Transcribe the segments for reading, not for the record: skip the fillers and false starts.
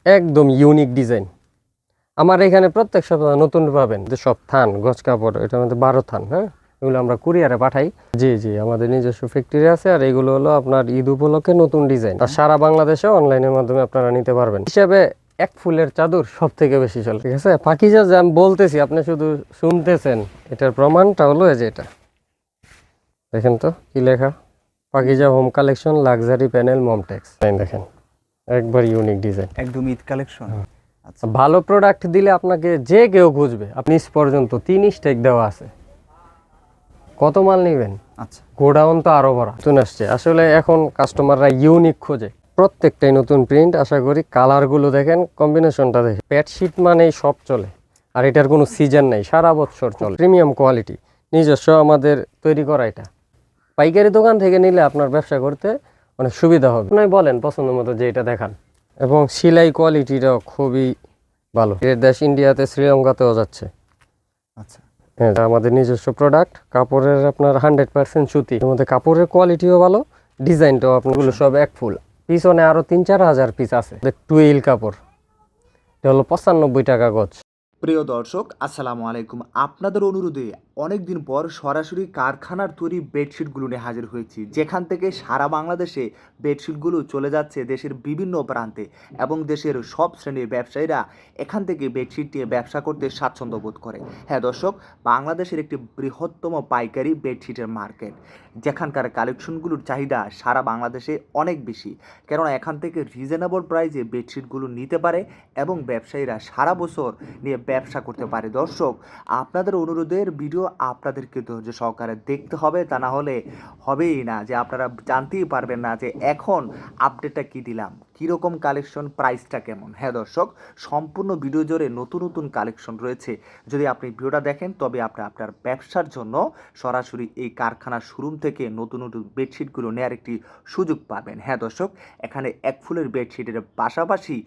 একদম unique design. আমার এখানে প্রত্যেক সপ্তাহে নতুন পাবেন, যে সব থান গজ কাপড়, এটার মধ্যে 12 থান। হ্যাঁ, এগুলো আমরা কুরিয়ারে পাঠাই। জি জি, আমাদের নিজস্ব ফ্যাক্টরি আছে। আর এগুলো হলো আপনার ঈদ উপলক্ষে নতুন ডিজাইন, আর সারা বাংলাদেশে অনলাইনের মাধ্যমে আপনারা নিতে পারবেন। হিসাবে এক ফুলের চাদর সব থেকে বেশি চলে, ঠিক আছে। পাকিজা যে আমি বলতেছি, আপনি শুধু শুনতেছেন, এটার প্রমাণটা হলো এই যে এটা দেখেন তো কি লেখা, Pakiza home collection luxury panel Momtex. দেখেন একবার ইউনিক ডিজাইন, একদম ঈদ কালেকশন। আচ্ছা, ভালো প্রোডাক্ট দিলে আপনাকে যে কেউ খুঁজবে। আপনি পর্যন্ত 3 স্টেক দেওয়া আছে, কত মাল নেবেন? আচ্ছা, গোডাউন তো আরো ভরা। নতুন আসছে আসলে, এখন কাস্টমাররা ইউনিক খোঁজে, প্রত্যেকটাই নতুন প্রিন্ট। আশা করি কালারগুলো দেখেন, কম্বিনেশনটা দেখেন। বেডশিট মানেই সব চলে, আর এটার কোনো সিজন নেই, সারা বছর চলে। প্রিমিয়াম কোয়ালিটি, নিজস্ব আমাদের তৈরি করা। এটা পাইকারি দোকান থেকে নিলে আপনার ব্যবসা করতে অনেক সুবিধা হবে। আপনি বলেন পছন্দ মতো যে এটা দেখান। এবং সেলাই কোয়ালিটিটাও খুবই ভালো। এর দেশ ইন্ডিয়াতে, শ্রীলঙ্কাতেও যাচ্ছে। আচ্ছা, হ্যাঁ, আমাদের নিজস্ব প্রোডাক্ট। কাপড়ের আপনার 100% সুতি, এর মধ্যে কাপড়ের কোয়ালিটিও ভালো, ডিজাইনটাও আপনারগুলো সব এক ফুল। পিছনে আরো 3-4 হাজার পিস আছে। টুইল কাপড়, এটা হলো 95 টাকা গজ। প্রিয় দর্শক আসসালামু আলাইকুম। আপনাদের অনুরোধে অনেকদিন পর সরাসরি কারখানার তৈরি বেডশিটগুলো নিয়ে হাজির হয়েছি, যেখান থেকে সারা বাংলাদেশে বেডশিটগুলো চলে যাচ্ছে দেশের বিভিন্ন প্রান্তে, এবং দেশের সব শ্রেণীর ব্যবসায়ীরা এখান থেকে বেডশিট নিয়ে ব্যবসা করতে স্বাচ্ছন্দ্য বোধ করে। হ্যাঁ দর্শক, বাংলাদেশের একটি বৃহত্তম পাইকারি বেডশিটের মার্কেট, যেখানকার কালেকশনগুলোর চাহিদা সারা বাংলাদেশে অনেক বেশি, কেননা এখান থেকে রিজনেবল প্রাইসে বেডশিটগুলো নিতে পারে এবং ব্যবসায়ীরা সারা বছর নিয়ে ব্যবসা করতে পারে। দর্শক, আপনাদের অনুরোধের ভিডিও আপনাদেরকে ধৈর্য সহকারে দেখতে হবে, তা না হলে হবেই না, যে আপনারা জানতেই পারবেন না যে এখন আপডেটটা কি দিলাম, কীরকম কালেকশন, প্রাইসটা কেমন। হ্যাঁ দর্শক, সম্পূর্ণ ভিডিও জুড়ে নতুন নতুন কালেকশন রয়েছে। যদি আপনি ভিডিওটা দেখেন তবে আপনি আপনার ব্যবসার জন্য সরাসরি এই কারখানার শোরুম থেকে নতুন নতুন বেডশিটগুলো নেওয়ার একটি সুযোগ পাবেন। হ্যাঁ দর্শক, এখানে এক ফুলের বেডশিটের পাশাপাশি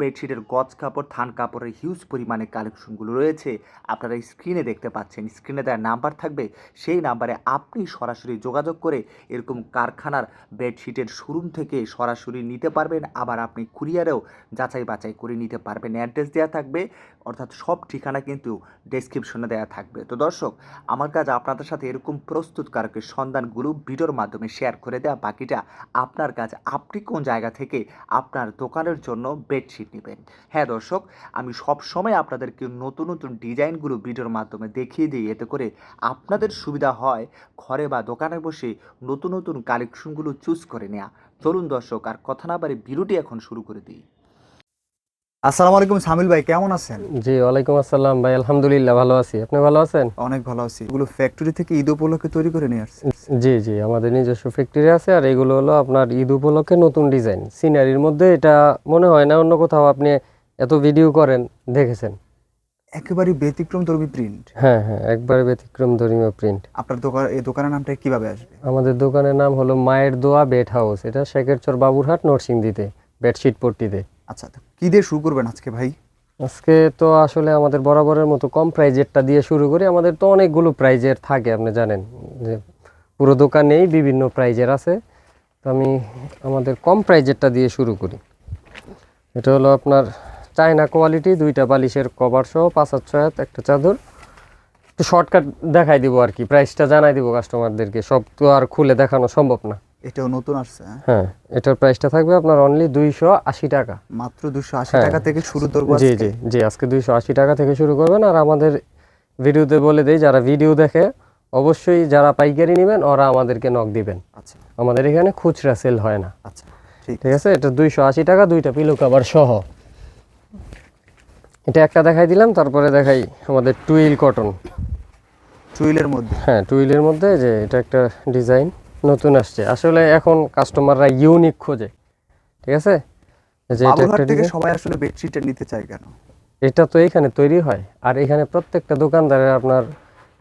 বেডশিটের গজ কাপড়, থান কাপড়ের হিউজ পরিমাণে কালেকশনগুলো রয়েছে। আপনারা স্ক্রিনে দেখতে পাচ্ছেন, স্ক্রিনে দেওয়া নাম্বার থাকবে, সেই নাম্বারে আপনি সরাসরি যোগাযোগ করে এরকম কারখানার বেডশিটের শোরুম থেকে সরাসরি নিতে পারবেন। আবার আপনি কুরিয়ারেও যাচাই বাছাই করে নিতে পারবেন। অ্যাড্রেস দেওয়া থাকবে, অর্থাৎ সব ঠিকানা কিন্তু ডেসক্রিপশনে দেওয়া থাকবে। তো দর্শক, আমার কাজ আপনাদের সাথে এরকম প্রস্তুতকারকের সন্ধানগুলো ভিডিওর মাধ্যমে শেয়ার করে দেওয়া, বাকিটা আপনার কাজ। আপনি কোন জায়গা থেকে আপনার দোকানের জন্য বেডশিট নেবেন। হ্যাঁ দর্শক, আমি সব সময় আপনাদেরকে নতুন নতুন ডিজাইনগুলো ভিডিওর মাধ্যমে দেখিয়ে দিই, এতে করে আপনাদের সুবিধা হয় ঘরে বা দোকানে বসে নতুন নতুন কালেকশনগুলো চুজ করে নেওয়া। চলুন দর্শক, আর কথা না বাড়ি ভিডিওটি এখন শুরু করে দিই। আসসালামু আলাইকুম সামিল ভাই, কেমন আছেন? জি, ওয়ালাইকুম আসসালাম ভাই, আলহামদুলিল্লাহ ভালো আছি। আপনি ভালো আছেন? অনেক ভালো আছি। এগুলো ফ্যাক্টরি থেকে ঈদ উপলক্ষে তৈরি করে নিয়ে আসছি। জি জি, আমাদের নিজস্ব ফ্যাক্টরি আছে। আর এগুলো হলো আপনার ঈদ উপলক্ষে নতুন ডিজাইন, সিনারির মধ্যে। এটা মনে হয় না অন্য কোথাও আপনি এত ভিডিও করেন দেখেছেন। একেবারে ব্যতিক্রম ধর্মী প্রিন্ট। হ্যাঁ হ্যাঁ, একবারে ব্যতিক্রম ধর্মীয় প্রিন্ট। আপনার এই দোকানের নামটা কিভাবে আসবে? আমাদের দোকানের নাম হলো মায়ের দোয়া বেড হাউস। এটা শেখেরচর বাবুরহাট, নরসিংদীতে, বেডশিট পট্টিতে। আচ্ছা, তো কি দিয়ে শুরু করবেন আজকে ভাই? আজকে তো আসলে আমাদের বরাবরের মতো কম প্রাইজেরটা দিয়ে শুরু করি। আমাদের তো অনেকগুলো প্রাইজের থাকে, আপনি জানেন যে পুরো দোকানেই বিভিন্ন প্রাইজের আছে। তো আমি আমাদের কম প্রাইজেরটা দিয়ে শুরু করি। এটা হলো আপনার চায়না কোয়ালিটি, 2টা বালিশের কভার সহ 5/6 একটা চাদর। একটু শর্টকাট দেখাই দিব আর কি, প্রাইসটা জানাই দিব কাস্টমারদেরকে, সব তো আর খুলে দেখানো সম্ভব না। এটাও নতুন আসছে। হ্যাঁ, এটার প্রাইসটা থাকবে আপনার অনলি 280 টাকা। মাত্র 280 টাকা থেকে শুরু করবো জি আজকে। জি জি, আজকে 280 টাকা থেকে শুরু করবেন। আর আমাদের ভিডিওতে বলে দেই, যারা ভিডিও দেখে অবশ্যই যারা পাইকারি নেবেন ওরা আমাদেরকে নক দিবেন। আচ্ছা আমাদের এখানে খুচরা সেল হয় না। আচ্ছা, ঠিক ঠিক আছে। এটা 280 টাকা, 2টা পিলো কভার সহ। এটা একটা দেখাই দিলাম, তারপরে দেখাই আমাদের টুইল কটন। টুইলের মধ্যে। হ্যাঁ, টুইলের মধ্যে যে এটা একটা ডিজাইন নতুন আসছে। আসলে এখন কাস্টমাররা ইউনিক খোঁজে, ঠিক আছে। যে এটা বাবুরহাট একটা থেকে ডিজাইন, সবাই আসলে বেডশিটটা নিতে চায় কেন? এটা তো এখানে তৈরি হয়, আর এখানে প্রত্যেকটা দোকানদারের আপনার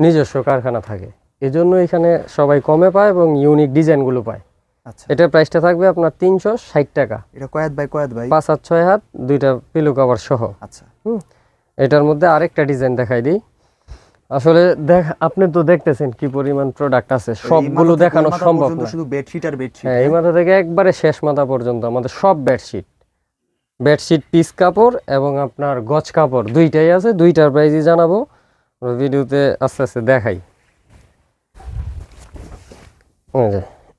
নিজস্ব কারখানা থাকে, এজন্য এখানে সবাই কমে পায় এবং ইউনিক ডিজাইনগুলো পায়। আচ্ছা, এটার প্রাইসটা থাকবে আপনার 360 টাকা। এটা কয়াত ভাই? 5 হাত 6 হাত, 2টা পিলো কভার সহ। আচ্ছা, এটার মধ্যে আরেকটা ডিজাইন দেখাই দিই। আসলে আপনি তো দেখতেছেন কি পরিমাণ প্রোডাক্ট আছে, সবগুলো দেখানো সম্ভব না। শুধু বেডশিট আর বেডশিট। হ্যাঁ, এই মাথা থেকে একবারে শেষ মাথা পর্যন্ত আমাদের সব বেডশিট। বেডশিট পিস কাপড় এবং আপনার গজ কাপড় দুইটাই আছে, দুইটার প্রাইসই জানাবো ভিডিওতে আস্তে আস্তে দেখাই।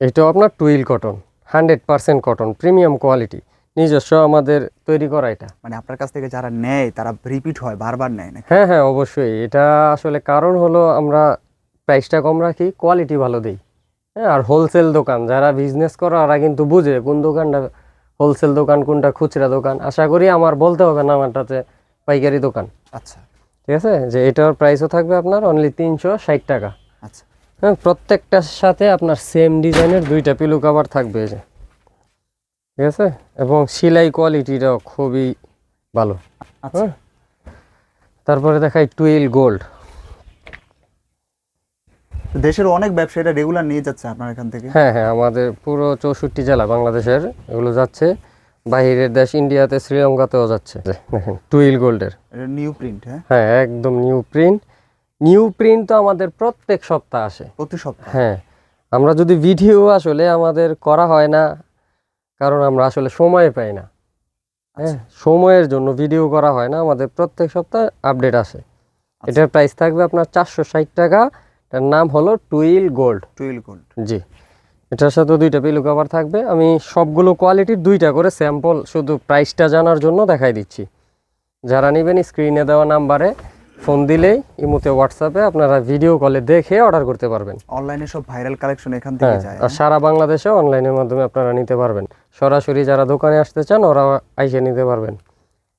এটাও আপনার twill cotton, 100% cotton, premium quality, নিজস্ব আমাদের তৈরি করা এটা। মানে আপনার কাছ থেকে যারা নেয় তারা রিপিট হয়, বারবার নেয় নাকি? হ্যাঁ হ্যাঁ অবশ্যই, এটা আসলে কারণ হলো আমরা প্রাইসটা কম রাখি, কোয়ালিটি ভালো দিই। হ্যাঁ, আর হোলসেল দোকান যারা বিজনেস করে ওরা কিন্তু বুঝে কোন দোকানটা হোলসেল দোকান কোনটা খুচরা দোকান। আশা করি আমার বলতে হবে না আমারটাতে পাইকারি দোকান। আচ্ছা ঠিক আছে, যে এটার প্রাইসও থাকবে আপনার অনলি 360 টাকা। আচ্ছা হ্যাঁ, প্রত্যেকটার সাথে আপনার সেম ডিজাইনের দুইটা পিলো কভার থাকবে এই যে। ঠিক আছে, এবং সেলাই কোয়ালিটিটাও খুবই ভালো। আচ্ছা। হ্যাঁ, তারপরে দেখাই টুইল গোল্ড। তো দেশের অনেক ব্যবসায়ীরা রেগুলার নিয়ে যাচ্ছে আপনার এখান থেকে। হ্যাঁ হ্যাঁ, আমাদের পুরো 64 জেলা বাংলাদেশের এগুলো যাচ্ছে, বাইরের দেশ ইন্ডিয়াতে শ্রীলঙ্কাতেও যাচ্ছে। দেখেন টুইল গোল্ডের, এটা নিউ প্রিন্ট। হ্যাঁ, হ্যাঁ একদম নিউ প্রিন্ট। নিউ প্রিন্ট তো আমাদের প্রত্যেক সপ্তাহে আসে। প্রতি সপ্তাহে? হ্যাঁ, আমরা যদি ভিডিও আসলে আমাদের করা হয় না, কারণ আমরা আসলে সময় পাই না। হ্যাঁ, সময়ের জন্য ভিডিও করা হয় না, আমাদের প্রত্যেক সপ্তাহে আপডেট আসে। এটার প্রাইস থাকবে আপনার 460 টাকা। এটার নাম হলো টুইল গোল্ড। টুইল গোল্ড, জি, এটার সাথে দুইটা পিলো কভার থাকবে। আমি সবগুলো কোয়ালিটির দুইটা করে স্যাম্পল শুধু প্রাইসটা জানার জন্য দেখাই দিচ্ছি। যারা নেবেন স্ক্রিনে দেওয়া নাম্বারে ফোন দিলেই ইমোতে হোয়াটসঅ্যাপে আপনারা ভিডিও কলে দেখে অর্ডার করতে পারবেন। অনলাইনে সব ভাইরাল কালেকশন এখান থেকে হ্যাঁ, যায়। আর সারা বাংলাদেশে অনলাইনের মাধ্যমে আপনারা নিতে পারবেন। সরাসরি যারা দোকানে আসতে চান ওরা আইসে নিতে পারবেন।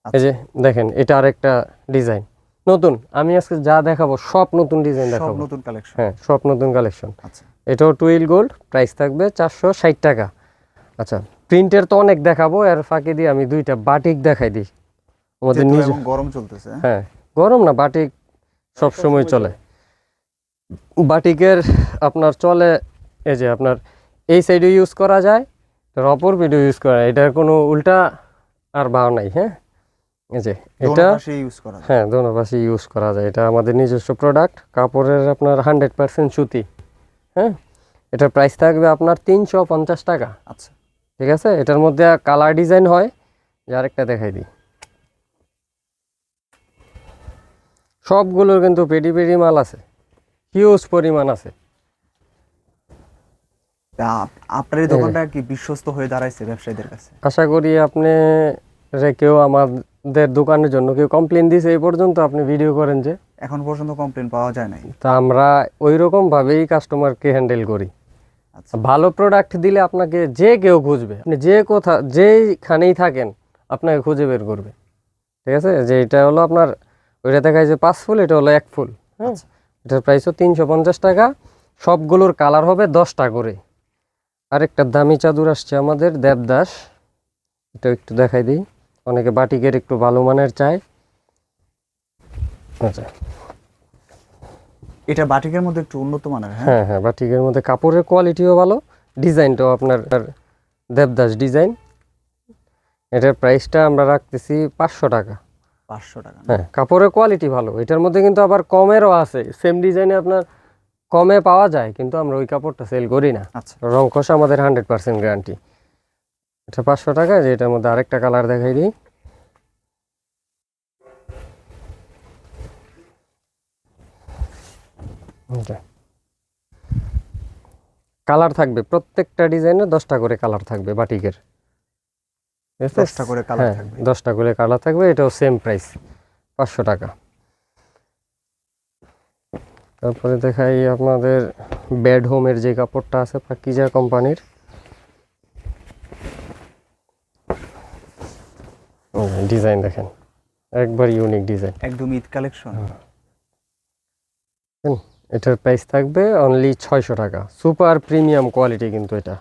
এই যে দেখেন, এটা আরেকটা ডিজাইন নতুন। আমি আজকে যা দেখাবো সব নতুন ডিজাইন সব দেখাবো। নতুন কালেকশন। হ্যাঁ, সব নতুন কালেকশন। আচ্ছা এটাও টুইল গোল্ড, প্রাইস থাকবে 460 টাকা। আচ্ছা, প্রিন্টের তো অনেক দেখাবো, এর ফাঁকে দিয়ে আমি দুইটা বাটিক দেখাই দিই আমাদের যেহেতু নিজে। এখন গরম চলতেছে। হ্যাঁ, গরম না, বাটিক সব সময় চলে। বাটিকের আপনার চলে এই যে আপনার এই সাইডে ইউজ করা যায়, তার অপর ভিডিও ইউজ করা যায়, এটার কোনো উল্টা আর বাও নাই। হ্যাঁ, এই যে এটা ইউজ করা যায়। হ্যাঁ দোনো পাশে ইউজ করা যায়। এটা আমাদের নিজস্ব প্রোডাক্ট, কাপড়ের আপনার 100% সুতি। হ্যাঁ, এটার প্রাইস থাকবে আপনার 350 টাকা। আচ্ছা ঠিক আছে, এটার মধ্যে কালার ডিজাইন হয়, যে আরেকটা দেখাই দিই। সবগুলোর কিন্তু পেডি পেডি মাল আছে, হিউজ পরিমাণ আছে। তা আপনার এই দোকানটা কি বিশ্বস্ত হয়ে দাঁড়াইছে ব্যবসায়ীদের কাছে? আশা করি আপনি কেউ আমাদের দোকানের জন্য কেউ কমপ্লেন দিয়েছে এই পর্যন্ত আপনি ভিডিও করেন যে? এখন পর্যন্ত কমপ্লেন পাওয়া যায় নাই। তা আমরা ওই রকমভাবেই কাস্টমারকে হ্যান্ডেল করি। আচ্ছা ভালো প্রোডাক্ট দিলে আপনাকে যে কেউ খুঁজবে, আপনি যে কোথা যেইখানেই থাকেন আপনাকে খুঁজে বের করবে। ঠিক আছে, যে এটা হলো আপনার ওইটা দেখায় যে 5 ফুল, এটা হলো 1 ফুল। হ্যাঁ, আচ্ছা। এটার প্রাইসও 350 টাকা। সবগুলোর কালার হবে 10টা করে। আরেকটা দামি চাদর আসছে আমাদের দেবদাস, এটা একটু দেখাই দিই। অনেকে বাটিকের একটু ভালো মানের চায়। আচ্ছা, এটা বাটিকের মধ্যে একটু উন্নত মানের। হ্যাঁ হ্যাঁ হ্যাঁ, বাটিকের মধ্যে কাপড়ের কোয়ালিটিও ভালো, ডিজাইনটাও আপনার দেবদাস ডিজাইন। এটার প্রাইসটা আমরা রাখতেছি 500 টাকা। 500 টাকা। হ্যাঁ, কাপড়ের কোয়ালিটি ভালো। এটার মধ্যে কিন্তু আবার কমেরও আছে, সেম ডিজাইনে আপনার কমে পাওয়া যায়, কিন্তু আমরা ওই কাপড়টা সেল করি না। আচ্ছা রং কষা আমাদের 100% গ্যারান্টি। এটা 500 টাকা। যে এটার মধ্যে আরেকটা কালার দেখাই দিই। কালার থাকবে প্রত্যেকটা ডিজাইনে 10টা করে কালার থাকবে বাটিকের। 10টা করে কালার হ্যাঁ, থাকবে। 10টা করে কালার থাকবে। এটাও সেম প্রাইস 500 টাকা। তারপরে দেখাই আপনাদের বেড হোমের যে কাপড়টা আছে পাকিজা কোম্পানির। ডিজাইন দেখেন, একবার ইউনিক ডিজাইন, একদম ঈদ কালেকশন। এটার প্রাইস থাকবে অনলি 600 টাকা। সুপার প্রিমিয়াম কোয়ালিটি কিন্তু এটা।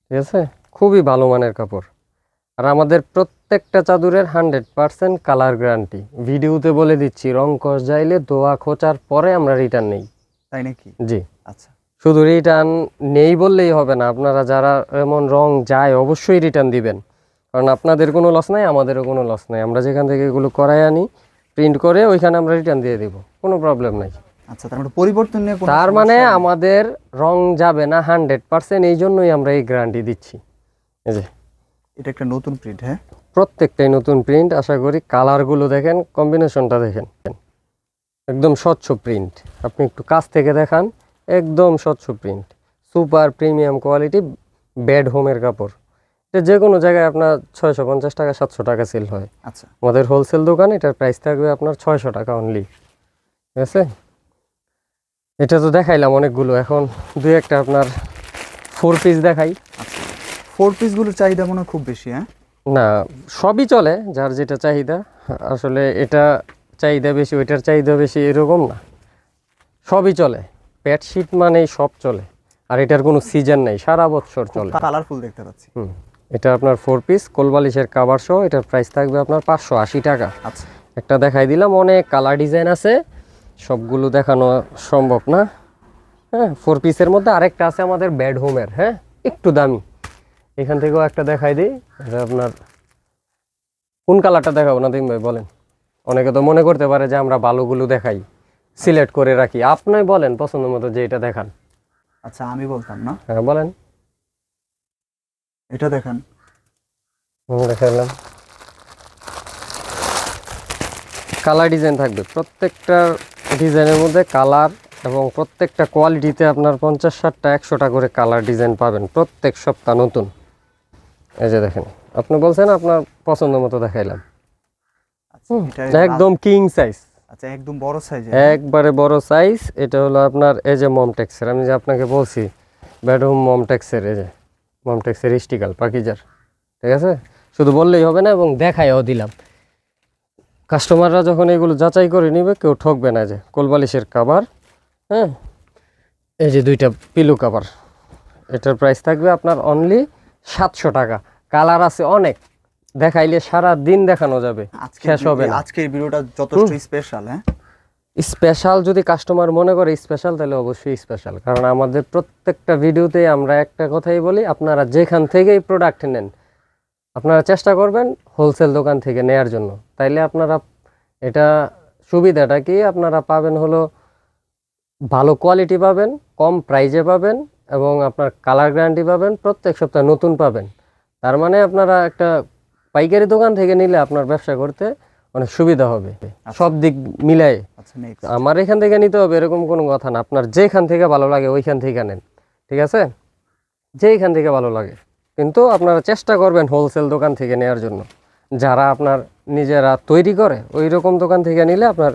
ঠিক আছে, খুবই ভালো মানের কাপড়। আর আমাদের প্রত্যেকটা চাদরের 100% কালার গ্যারান্টি। ভিডিওতে বলে দিচ্ছি, রং কস যাইলে দোয়া খোঁচার পরে আমরা রিটার্ন নেই। তাই নাকি? জি, আচ্ছা শুধু রিটার্ন নেই বললেই হবে না, আপনারা যারা এমন রং যায় অবশ্যই রিটার্ন দিবেন, কারণ আপনাদের কোনো লস নাই, আমাদেরও কোনো লস নাই। আমরা যেখান থেকে এগুলো করাই আনি, প্রিন্ট করে ওইখানে আমরা রিটার্ন দিয়ে দিব, কোনো প্রবলেম নাই। আচ্ছা, তার মানে পরিবর্তন নিয়ে কোনো তার মানে সমস্যা নেই? আমাদের রং যাবে না 100%, এই জন্যই আমরা এই গ্যারান্টি দিচ্ছি। এই যে এটা একটা নতুন প্রিন্ট। হ্যাঁ প্রত্যেকটাই নতুন প্রিন্ট। আশা করি কালারগুলো দেখেন, কম্বিনেশনটা দেখেন, একদম স্বচ্ছ প্রিন্ট। আপনি একটু কাছ থেকে দেখান, একদম স্বচ্ছ print, super premium quality bed হোমের কাপড়। এটা যে কোনো জায়গায় আপনার 650 টাকা 700 টাকা সেল হয়। আচ্ছা, আমাদের হোলসেল দোকান, এটার প্রাইস থাকবে আপনার 600 টাকা অনলি। ঠিক আছে, এটা তো দেখাইলাম অনেকগুলো, এখন দুই একটা আপনার 4 পিস দেখাই। আচ্ছা। 4 পিসগুলোর চাহিদা মনে হয় খুব বেশি, হ্যাঁ? না, সবই চলে, যার যেটা চাহিদা। আসলে এটা চাহিদা বেশি, ওইটার চাহিদা বেশি এরকম না, সবই চলে। বেডশিট মানেই সব চলে, আর এটার কোনো সিজন নেই, সারা বছর চলে। কালারফুল দেখতে পাচ্ছি। এটা আপনার 4 পিস কোলবালিশের কাভার সহ, এটার প্রাইস থাকবে আপনার 580 টাকা। আচ্ছা, একটা দেখাই দিলাম, অনেক কালার ডিজাইন আছে, সবগুলো দেখানো সম্ভব না। হ্যাঁ, 4 পিসের মধ্যে আরেকটা আছে আমাদের বেড হোমের, হ্যাঁ, একটু দামি। এখান থেকেও একটা দেখাই দিই। এটা আপনার কোন কালারটা দেখাবো নাদিম ভাই বলেন? অনেকে তো মনে করতে পারে যে আমরা ভালোগুলো দেখাই, সিলেক্ট করে রাখি। আপনি বলেন পছন্দ মতো যে এটা দেখান। আচ্ছা, আমি বলতাম না, হ্যাঁ বলেন। এটা দেখান। দেখালাম, কালার ডিজাইন থাকবে প্রত্যেকটা ডিজাইনের মধ্যে, কালার এবং প্রত্যেকটা কোয়ালিটিতে আপনার 50, 60টা, 100টা করে কালার ডিজাইন পাবেন প্রত্যেক সপ্তাহ নতুন। এই যে দেখেন, আপনি বলছেন আপনার পছন্দ মতো দেখাইলাম। আচ্ছা, এটা একদম কিং সাইজ, আচ্ছা, একদম বড় সাইজ। একবারে বড় সাইজ। এটা হলো আপনার এই যে মমটেক্সের, আমি যে আপনাকে বলছি বেডরুম মমটেক্সের, এই যে মমটেক্সের স্টিকাল পাকিজার। ঠিক আছে, শুধু বললেই হবে না, এবং দেখাইও দিলাম। কাস্টমাররা যখন এগুলো যাচাই করে নিবে, কেউ ঠকবে না। যে কোলবালিশের কাভার, হ্যাঁ, এই যে দুইটা পিলো কাভার, এটার প্রাইস থাকবে আপনার অনলি 700 টাকা। কালার আছে অনেক, দেখাইলে সারা দিন দেখানো যাবে, শেষ হবে না। আজকের ভিডিওটা যথেষ্ট স্পেশাল, হ্যাঁ? স্পেশাল যদি কাস্টমার মনে করে স্পেশাল, তাহলে অবশ্যই স্পেশাল। কারণ আমাদের প্রত্যেকটা ভিডিওতে আমরা একটা কথাই বলি, আপনারা যেখান থেকেই প্রোডাক্ট নেন, আপনারা চেষ্টা করবেন হোলসেল দোকান থেকে নেয়ার জন্য। তাইলে আপনারা, এটা সুবিধাটা কি, আপনারা পাবেন হলো ভালো কোয়ালিটি পাবেন, কম প্রাইজে পাবেন, এবং আপনার কালার গ্যারান্টি পাবেন, প্রত্যেক সপ্তাহে নতুন পাবেন। তার মানে আপনারা একটা পাইকারি দোকান থেকে নিলে আপনার ব্যবসা করতে অনেক সুবিধা হবে, সব দিক মিলাই। আচ্ছা, নেক্সট। আমার এখান থেকে নিতে হবে এরকম কোনো কথা না, আপনার যেখান থেকে ভালো লাগে ওইখান থেকে নেন। ঠিক আছে, যেইখান থেকে ভালো লাগে, কিন্তু আপনারা চেষ্টা করবেন হোলসেল দোকান থেকে নেওয়ার জন্য। যারা আপনার নিজেরা তৈরি করে ওই রকম দোকান থেকে নিলে আপনার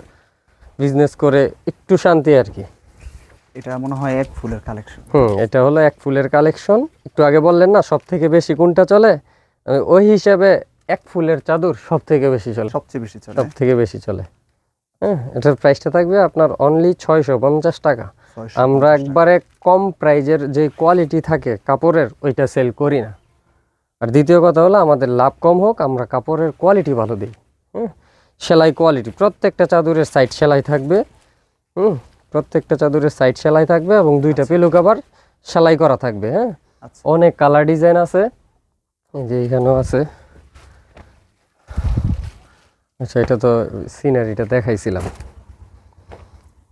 বিজনেস করে একটু শান্তি আর কি। এটা মনে হয় এক ফুলের কালেকশন। এটা হলো এক ফুলের কালেকশন। একটু আগে বললেন না সব থেকে বেশি কোনটা চলে, ওই হিসাবে এক ফুলের চাদর সব থেকে বেশি চলে, সবচেয়ে বেশি চলে। সব থেকে বেশি চলে। হ্যাঁ, এটার প্রাইসটা থাকবে আপনার অনলি 650 টাকা। 650 আমরা টাকা। একবারে কম প্রাইজের যে কোয়ালিটি থাকে কাপড়ের, ওইটা সেল করি না। আর দ্বিতীয় কথা হলো, আমাদের লাভ কম হোক, আমরা কাপড়ের কোয়ালিটি ভালো দিই। সেলাই কোয়ালিটি, প্রত্যেকটা চাদরের সাইড সেলাই থাকবে। প্রত্যেকটা চাদরের সাইড সেলাই থাকবে, এবং দুইটা পিলো কভার সেলাই করা থাকবে। হ্যাঁ, আচ্ছা, অনেক কালার ডিজাইন আছে, এই যে এখানেও আছে। আচ্ছা, এটা তো সিনারিটা দেখাইছিলাম।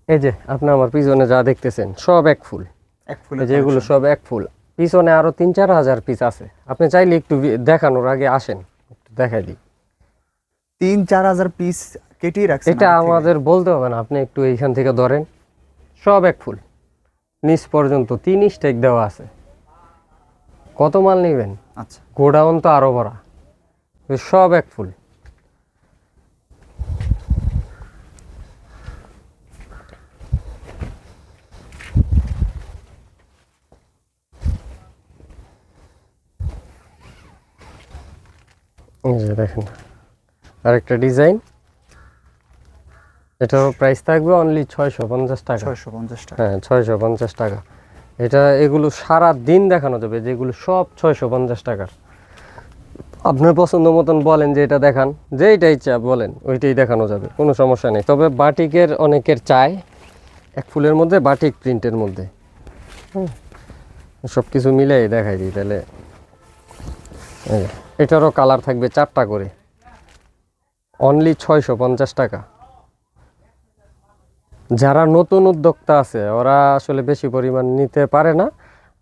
এই যে আপনি আমার পিছনে যা দেখতেছেন সব এক ফুল, এক ফুলের যেগুলো সব এক ফুল। পিছনে আরো 3-4 হাজার পিস আছে, আপনি চাইলে একটু দেখানোর আগে আসেন, একটু দেখাই দিই। 3-4 হাজার পিস কেটেই রাখছেন। এটা আমাদের বলতে হবে না, আপনি একটু এইখান থেকে ধরেন, সব এক ফুল, নিচ পর্যন্ত 3 স্টেক দেওয়া আছে। কত মাল নেবেন? আচ্ছা, গোডাউন তো আরো ভরা, সব এক ফুল। এই যে দেখেন আরেকটা ডিজাইন, এটার প্রাইস থাকবে অনলি 650 টাকা। 650 টাকা। হ্যাঁ, 650 টাকা। এটা এগুলো সারা দিন দেখানো যাবে, যেগুলো সব 650 টাকার। আপনার পছন্দ মতন বলেন যে এটা দেখান, যেইটা ইচ্ছা বলেন ওইটাই দেখানো যাবে, কোনো সমস্যা নেই। তবে বাটিকের অনেকের চায় এক ফুলের মধ্যে, বাটিক প্রিন্টের মধ্যে। সব কিছু মিলেই দেখাই দিই তাহলে। এই যে, এটারও কালার থাকবে 4টা করে, অনলি 650 টাকা। যারা নতুন উদ্যোক্তা আছে ওরা আসলে বেশি পরিমাণ নিতে পারে না,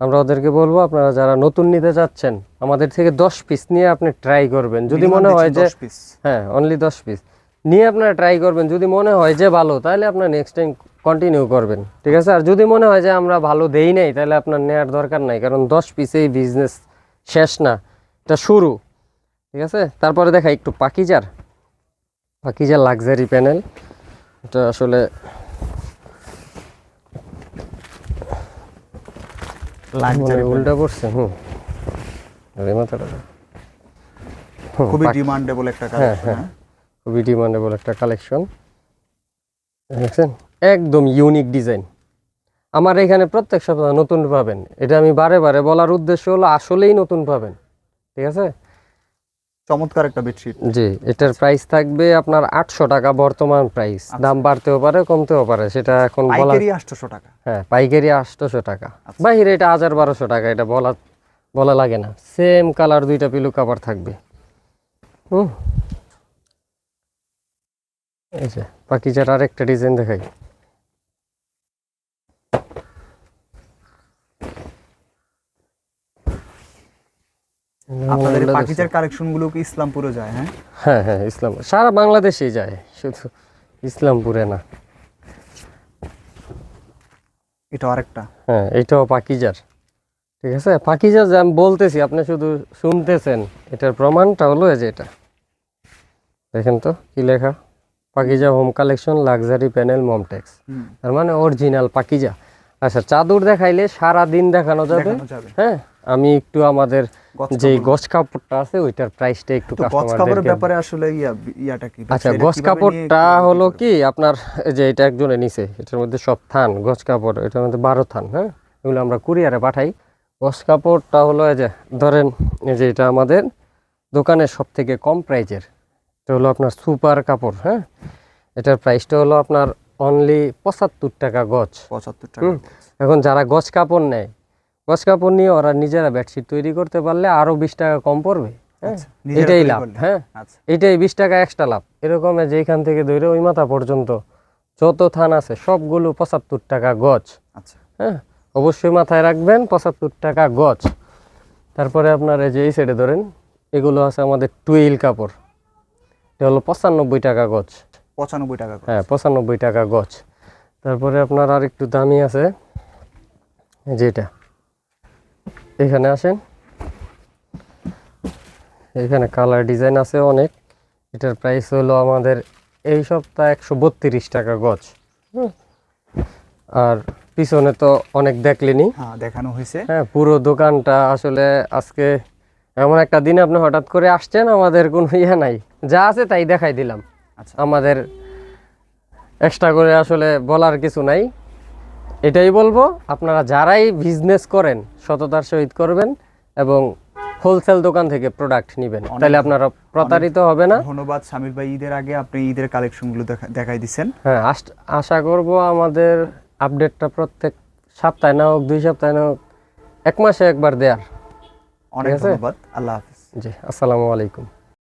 আমরা ওদেরকে বলবো আপনারা যারা নতুন নিতে যাচ্ছেন আমাদের থেকে 10 পিস নিয়ে আপনি ট্রাই করবেন, যদি মনে হয় যে হ্যাঁ অনলি 10 পিস নিয়ে আপনারা ট্রাই করবেন, যদি মনে হয় যে ভালো তাহলে আপনার নেক্সট টাইম কন্টিনিউ করবেন, ঠিক আছে। আর যদি মনে হয় যে আমরা ভালো দেই নাই তাহলে আপনার নেওয়ার দরকার নাই, কারণ 10 পিসেই বিজনেস শেষ না, এটা শুরু, ঠিক আছে। তারপরে দেখা একটু পাকিজার লাক্সারি প্যানেল, এটা আসলে উল্টা পড়ছে। খুবই ডিমান্ডেবল একটা কালেকশন। খুবই ডিমান্ডেবল একটা কালেকশন, দেখছেন একদম ইউনিক ডিজাইন। আমার এখানে প্রত্যেক সপ্তাহে নতুন পাবেন, এটা আমি বারে বারে বলার উদ্দেশ্য হলো আসলেই নতুন পাবেন, ঠিক আছে। চমৎকার একটা বেডশিট। জি, এটার প্রাইস থাকবে আপনার 800 টাকা বর্তমান প্রাইস, দাম বাড়তেও পারে কমতেও পারে, সেটা এখন বলা। পাইকারি 800 টাকা। হ্যাঁ পাইকারি 800 টাকা, বাইরে এটা 1000-1200 টাকা, এটা বলা লাগে না। সেম কালার দুইটা পিলো কভার থাকবে। এই যে পাকিজার আরেকটা ডিজাইন দেখাই। আপনাদের পাকিজার কালেকশন গুলো কি ইসলামপুরে যায়? হ্যাঁ হ্যাঁ ইসলাম সারা বাংলাদেশেই যায়, শুধু ইসলামপুরে না। এটা আরেকটা, হ্যাঁ এটাও পাকিজার, ঠিক আছে। পাকিজার যে আমি বলতেছি আপনি শুধু শুনতেছেন, এটার প্রমাণটা হলো এই যে এটা দেখেন তো কি লেখা, Pakiza home collection luxury panel Momtex, তার মানে অরিজিনাল পাকিজা। আচ্ছা চাদর দেখাইলে সারা দিন দেখানো যাবে। হ্যাঁ আমি একটু আমাদের যে গজ কাপড়টা আছে ওইটার প্রাইসটা একটু কাস্টমারদের ব্যাপারে আসলে ইয়াটা কি? আচ্ছা গজ কাপড়টা হলো কি আপনার, এই যে এটা একজনে নিছে, এটার মধ্যে সব থান গজ কাপড়, এটার মধ্যে 12 থান। হ্যাঁ এগুলো আমরা কুরিয়ারে পাঠাই। গজ কাপড়টা হলো এই যে ধরেন এই যে এটা আমাদের দোকানের সব থেকে কম প্রাইজের, এটা হলো আপনার সুপার কাপড়। হ্যাঁ এটার প্রাইসটা হলো আপনার অনলি 75 টাকা গজ। 75 টাকা। এখন যারা গজ কাপড় নেয়, গজ কাপড় নিয়ে ওরা নিজেরা বেডশিট তৈরি করতে পারলে আরো 20 টাকা কম পড়বে। হ্যাঁ এটাই লাভ। হ্যাঁ এটাই 20 টাকা এক্সট্রা লাভ। এরকম যেখান থেকে ধরে ওই মাথা পর্যন্ত যত থান আছে সবগুলো 75 টাকা গজ। হ্যাঁ অবশ্যই মাথায় রাখবেন 75 টাকা গজ। তারপরে আপনার এই যে এই সাইডে ধরেন এগুলো আছে আমাদের টুইল কাপড়, এটা হলো 95 টাকা গজ। 95 টাকা? হ্যাঁ 95 টাকা গজ। তারপরে আপনার আর একটু দামি আছে যেটা, এখানে আসেন, এখানে কালার ডিজাইন আছে অনেক। এটার প্রাইস হলো আমাদের এই সপ্তাহে 132 টাকা গজ। আর পিছনে তো অনেক দেখলেনি, দেখানো হয়েছে। হ্যাঁ পুরো দোকানটা আসলে আজকে এমন একটা দিন আপনি হঠাৎ করে আসছেন, আমাদের কোনো ইয়ে নাই, যা আছে তাই দেখাই দিলাম। আমাদের এক্সট্রা করে আসলে বলার কিছু নাই। এটাই বলবো আপনারা যারাই বিজনেস করেন সততার সহিত করবেন এবং হোলসেল দোকান থেকে প্রোডাক্ট নেবেন, তাহলে আপনারা প্রতারিত হবে না। ধন্যবাদ শামিল ভাই, ঈদের আগে আপনি ঈদের কালেকশনগুলো দেখাই দিচ্ছেন। হ্যাঁ আশা করব আমাদের আপডেটটা প্রত্যেক সপ্তাহে না হোক 2 সপ্তাহে না হোক 1 মাসে একবার দেয়ার। অনেক ধন্যবাদ, আল্লাহ হাফেজ। জি আসসালামু আলাইকুম।